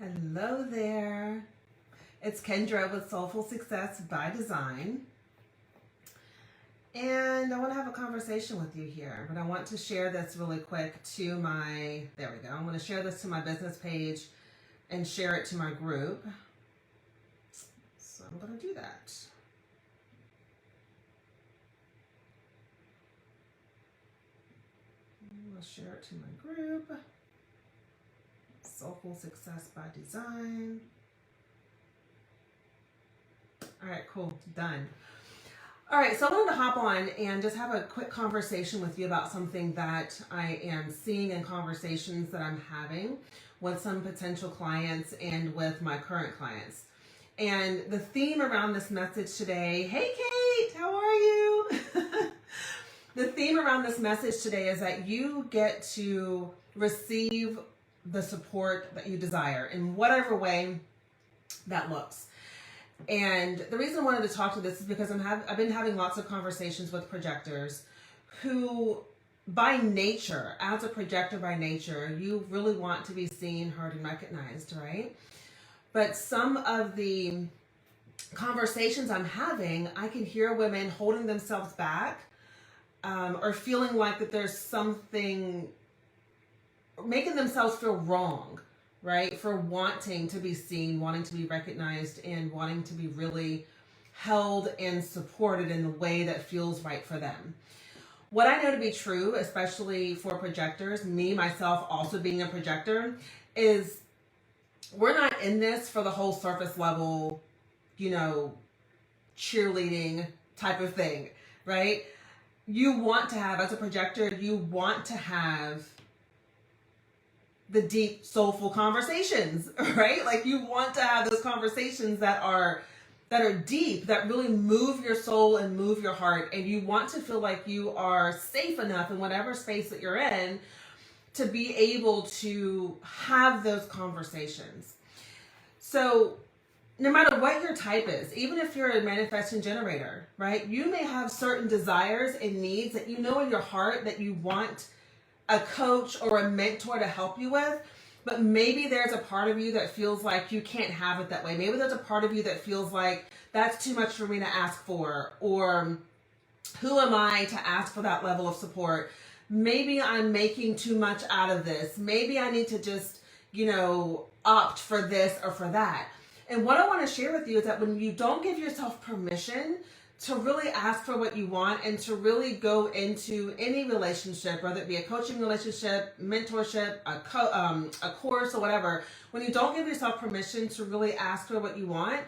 Hello there. It's Kendra with Soulful Success by Design. And I want to have a conversation with you here, but I want to share this really quick to there we go. I'm going to share this to my business page and share it to my group. So I'm going to do that. I'm going to share it to my group. Soulful Success by Design. All right, cool, done. All right, so I wanted to hop on and just have a quick conversation with you about something that I am seeing in conversations that I'm having with some potential clients and with my current clients. And the theme around this message today, hey Kate, how are you? The theme around this message today is that you get to receive the support that you desire in whatever way that looks. And the reason I wanted to talk to this is because I've been having lots of conversations with projectors who, by nature, as a projector by nature, you really want to be seen, heard, and recognized, right? But some of the conversations I'm having, I can hear women holding themselves back or feeling like that there's something making themselves feel wrong, right? For wanting to be seen, wanting to be recognized, and wanting to be really held and supported in the way that feels right for them. What I know to be true, especially for projectors, me, myself, also being a projector, is we're not in this for the whole surface level, cheerleading type of thing, right? You want to have, as a projector, you want to have the deep, soulful conversations, right? Like you want to have those conversations that are deep, that really move your soul and move your heart. And you want to feel like you are safe enough in whatever space that you're in to be able to have those conversations. So no matter what your type is, even if you're a manifesting generator, right? You may have certain desires and needs that you know in your heart that you want a coach or a mentor to help you with, but maybe there's a part of you that feels like you can't have it that way. Maybe there's a part of you that feels like that's too much for me to ask for, or who am I to ask for that level of support? Maybe I'm making too much out of this. Maybe I need to just, opt for this or for that. And what I want to share with you is that when you don't give yourself permission to really ask for what you want and to really go into any relationship, whether it be a coaching relationship, mentorship, a course or whatever, when you don't give yourself permission to really ask for what you want,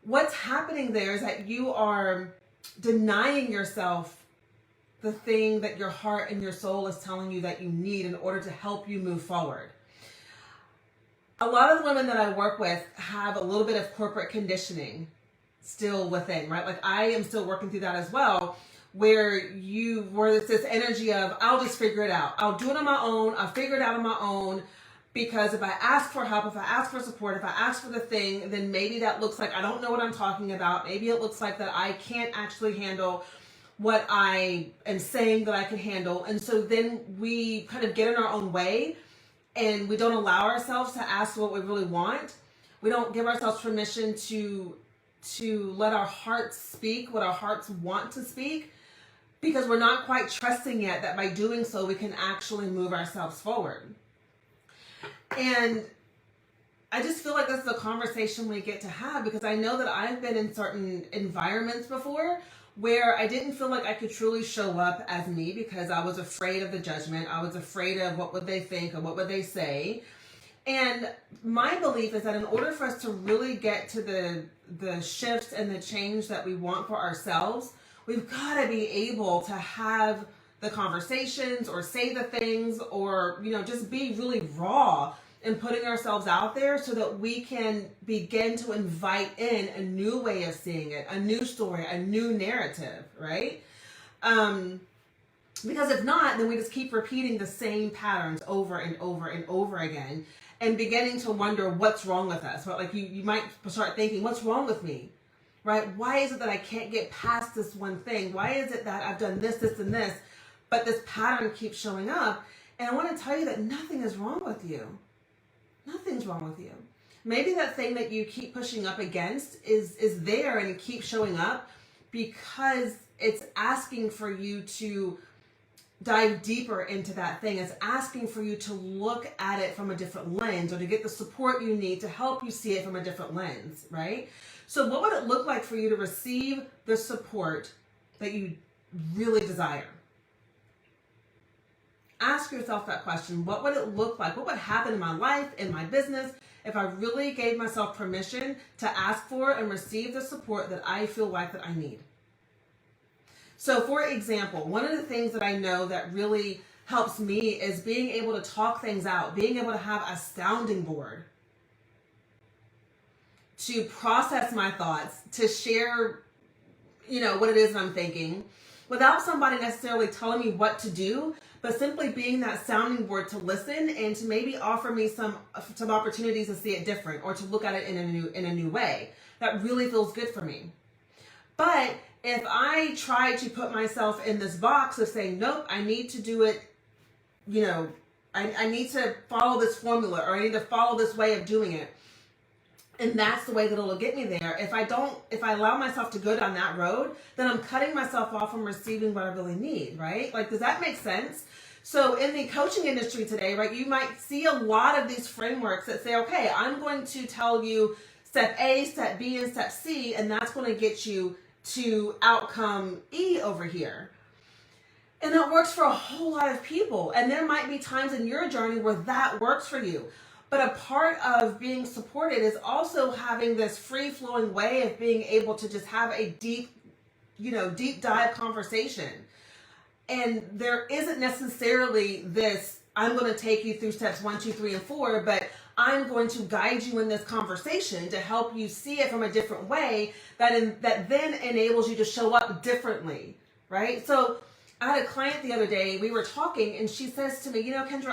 what's happening there is that you are denying yourself the thing that your heart and your soul is telling you that you need in order to help you move forward. A lot of the women that I work with have a little bit of corporate conditioning still within, right? Like I am still working through that as well, where it's this energy of, I'll just figure it out. I'll do it on my own. I'll figure it out on my own. Because if I ask for help, if I ask for support, if I ask for the thing, then maybe that looks like I don't know what I'm talking about. Maybe it looks like that I can't actually handle what I am saying that I can handle. And so then we kind of get in our own way and we don't allow ourselves to ask what we really want. We don't give ourselves permission to let our hearts speak what our hearts want to speak, because we're not quite trusting yet that by doing so we can actually move ourselves forward. And I just feel like this is a conversation we get to have, because I know that I've been in certain environments before where I didn't feel like I could truly show up as me because I was afraid of the judgment. I was afraid of what would they think or what would they say. And my belief is that in order for us to really get to the shifts and the change that we want for ourselves, we've got to be able to have the conversations or say the things or, just be really raw in putting ourselves out there so that we can begin to invite in a new way of seeing it, a new story, a new narrative, right? Because if not, then we just keep repeating the same patterns over and over and over again, and beginning to wonder what's wrong with us. Right? Like you might start thinking, what's wrong with me? Right? Why is it that I can't get past this one thing? Why is it that I've done this, this, and this, but this pattern keeps showing up? And I want to tell you that nothing is wrong with you. Nothing's wrong with you. Maybe that thing that you keep pushing up against is there and it keeps showing up because it's asking for you to dive deeper into that thing. It's asking for you to look at it from a different lens, or to get the support you need to help you see it from a different lens, right? So what would it look like for you to receive the support that you really desire? Ask yourself that question. What would it look like? What would happen in my life, in my business, if I really gave myself permission to ask for and receive the support that I feel like that I need? So for example, one of the things that I know that really helps me is being able to talk things out, being able to have a sounding board to process my thoughts, to share, what it is that I'm thinking without somebody necessarily telling me what to do, but simply being that sounding board to listen and to maybe offer me some opportunities to see it different, or to look at it in a new way. That really feels good for me. But if I try to put myself in this box of saying, nope, I need to do it, I need to follow this formula, or I need to follow this way of doing it, and that's the way that it'll get me there. If I allow myself to go down that road, then I'm cutting myself off from receiving what I really need, right? Like, does that make sense? So in the coaching industry today, right, you might see a lot of these frameworks that say, okay, I'm going to tell you step A, step B, and step C, and that's going to get you to outcome E over here. And that works for a whole lot of people. And there might be times in your journey where that works for you. But a part of being supported is also having this free-flowing way of being able to just have a deep dive conversation. And there isn't necessarily this, I'm going to take you through steps 1, 2, 3, and 4, but I'm going to guide you in this conversation to help you see it from a different way that then enables you to show up differently, right? So I had a client the other day, we were talking, and she says to me, Kendra,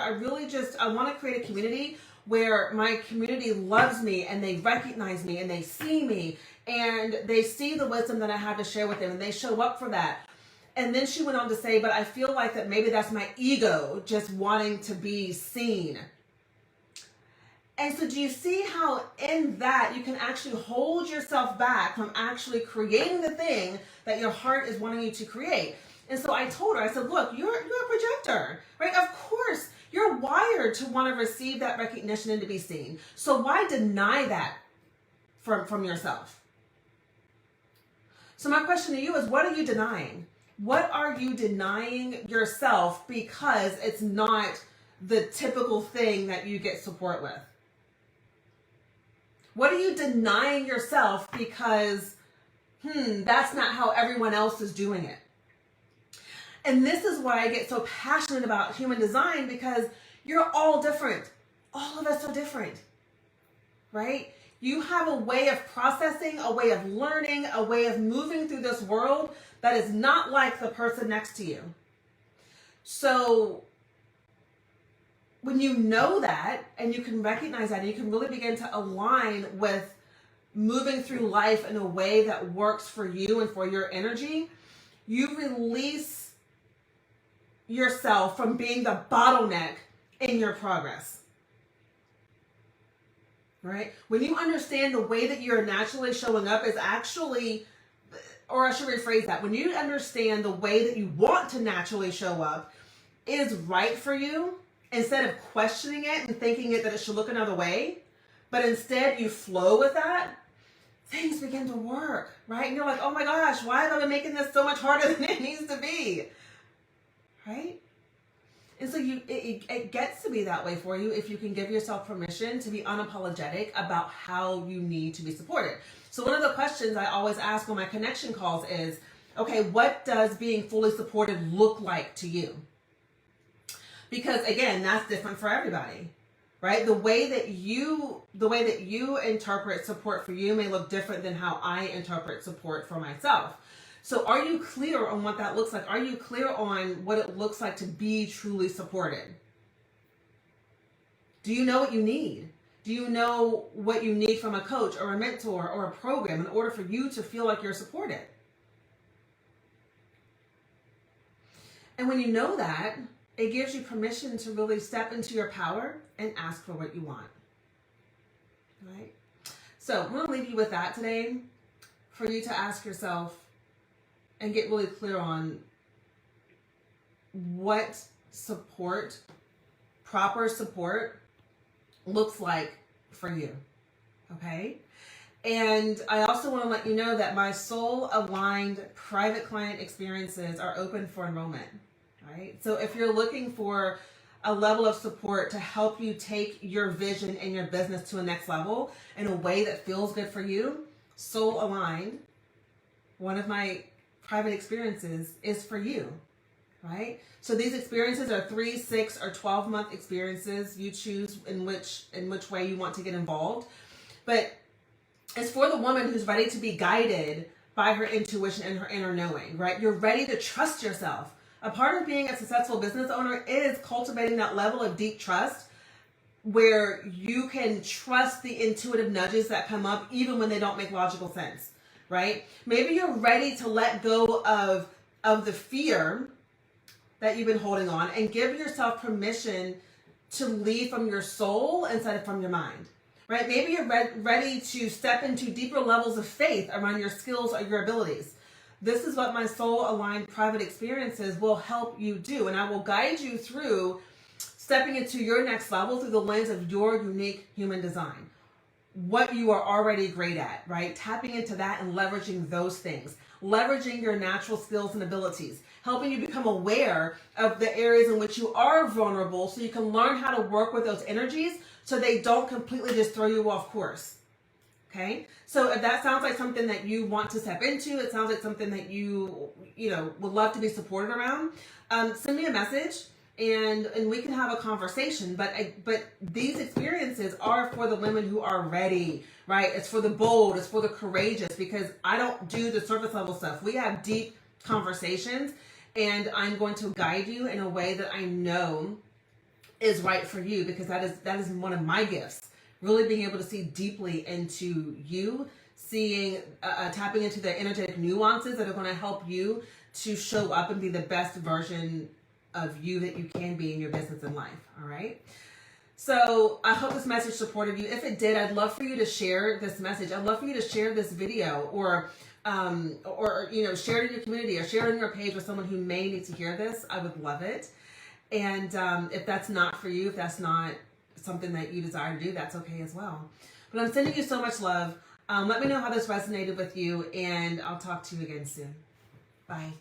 I want to create a community where my community loves me and they recognize me and they see me and they see the wisdom that I have to share with them and they show up for that. And then she went on to say, but I feel like that maybe that's my ego just wanting to be seen. And so do you see how in that you can actually hold yourself back from actually creating the thing that your heart is wanting you to create? And so I told her, I said, look, you're a projector, right? Of course, you're wired to want to receive that recognition and to be seen. So why deny that from yourself? So my question to you is, what are you denying? What are you denying yourself because it's not the typical thing that you get support with? What are you denying yourself because, that's not how everyone else is doing it? And this is why I get so passionate about human design, because you're all different. All of us are different, right? You have a way of processing, a way of learning, a way of moving through this world that is not like the person next to you. So when you know that and you can recognize that and you can really begin to align with moving through life in a way that works for you and for your energy, you release yourself from being the bottleneck in your progress. Right? When you understand the way that you're naturally showing up is actually, or I should rephrase that, when you understand the way that you want to naturally show up is right for you, instead of questioning it and thinking that it should look another way, but instead you flow with that, things begin to work, right? And you're like, oh my gosh, why have I been making this so much harder than it needs to be? Right? And so it gets to be that way for you if you can give yourself permission to be unapologetic about how you need to be supported. So one of the questions I always ask on my connection calls is, okay, what does being fully supported look like to you? Because again, that's different for everybody, right? The way that you interpret support for you may look different than how I interpret support for myself. So are you clear on what that looks like? Are you clear on what it looks like to be truly supported? Do you know what you need? Do you know what you need from a coach or a mentor or a program in order for you to feel like you're supported? And when you know that, it gives you permission to really step into your power and ask for what you want. right? So I'm going to leave you with that today for you to ask yourself and get really clear on what support, proper support, looks like for you, okay? And I also want to let you know that my soul-aligned private client experiences are open for enrollment, right? So if you're looking for a level of support to help you take your vision and your business to a next level in a way that feels good for you, soul-aligned, one of my private experiences is for you, right? So these experiences are 3, 6, or 12-month experiences. You choose in which way you want to get involved. But it's for the woman who's ready to be guided by her intuition and her inner knowing, right? You're ready to trust yourself. A part of being a successful business owner is cultivating that level of deep trust where you can trust the intuitive nudges that come up even when they don't make logical sense, right? Maybe you're ready to let go of the fear that you've been holding on and give yourself permission to lead from your soul instead of from your mind, right? Maybe you're ready to step into deeper levels of faith around your skills or your abilities. This is what my soul-aligned private experiences will help you do, and I will guide you through stepping into your next level through the lens of your unique human design. What you are already great at, right? Tapping into that and leveraging those things. Leveraging your natural skills and abilities. Helping you become aware of the areas in which you are vulnerable so you can learn how to work with those energies so they don't completely just throw you off course. Okay? So if that sounds like something that you want to step into, it sounds like something that you would love to be supported around, send me a message. And we can have a conversation, but these experiences are for the women who are ready, right? It's for the bold, it's for the courageous, because I don't do the surface level stuff. We have deep conversations, and I'm going to guide you in a way that I know is right for you, because that is one of my gifts. Really being able to see deeply into you, seeing, tapping into the energetic nuances that are going to help you to show up and be the best version of you that you can be in your business and life. All right. So I hope this message supported you. If it did, I'd love for you to share this message. I'd love for you to share this video or share it in your community or share it on your page with someone who may need to hear this. I would love it. And if that's not for you, if that's not something that you desire to do, that's okay as well. But I'm sending you so much love. Let me know how this resonated with you, and I'll talk to you again soon. Bye.